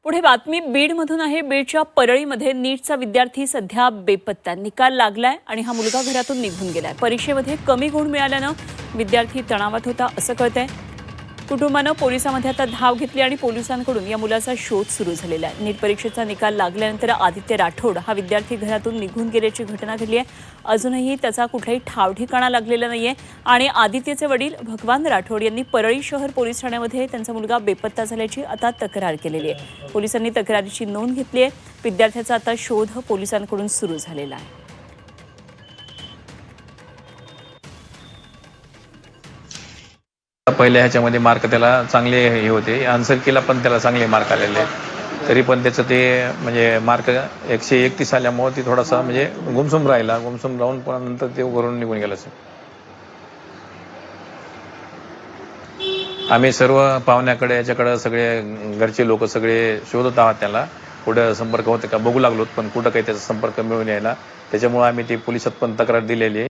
पुढे बातमी बीडमधून आहे। बीडच्या परळीमध्ये नीटचा विद्यार्थी सध्या बेपत्ता। निकाल लागलाय आणि हा मुलगा घरातून निघून गेलाय। परीक्षेमध्ये कमी गुण मिळाल्यानं विद्यार्थी तणावात होता असं कळतंय। कुटुंबानं पोलिसांमध्ये आता धाव घेतली आणि पोलिसांकडून या मुलाचा शोध सुरू झालेला आहे। नीट परीक्षेचा निकाल लागल्यानंतर आदित्य राठोड हा विद्यार्थी घरातून निघून गेल्याची घटना घडली आहे। अजूनही त्याचा कुठलाही ठाव ठिकाणा लागलेला नाहीये आणि आदित्यचे वडील भगवान राठोड यांनी परळी शहर पोलीस ठाण्यामध्ये त्यांचा मुलगा बेपत्ता झाल्याची आता तक्रार केलेली आहे। पोलिसांनी तक्रारीची नोंद घेतली आहे। विद्यार्थ्याचा आता शोध पोलिसांकडून सुरू झालेला आहे। पहिल्या ह्याच्यामध्ये मार्क त्याला चांगले हे होते, आन्सर केला पण त्याला चांगले मार्क आलेले आहेत। तरी पण त्याचं ते म्हणजे मार्क 131 आल्यामुळे ती थोडासा म्हणजे गुमसुम राहिला। गुमसुम राहून पण नंतर ते घरून निघून गेला सर। आम्ही सर्व पाहुण्याकडे याच्याकडे सगळे घरचे लोक सगळे शोधत आहात त्याला। कुठं संपर्क होते का बघू लागलो, पण कुठं काही त्याचा संपर्क मिळून यायला। त्याच्यामुळे आम्ही ते पोलिसात पण तक्रार दिलेली आहे।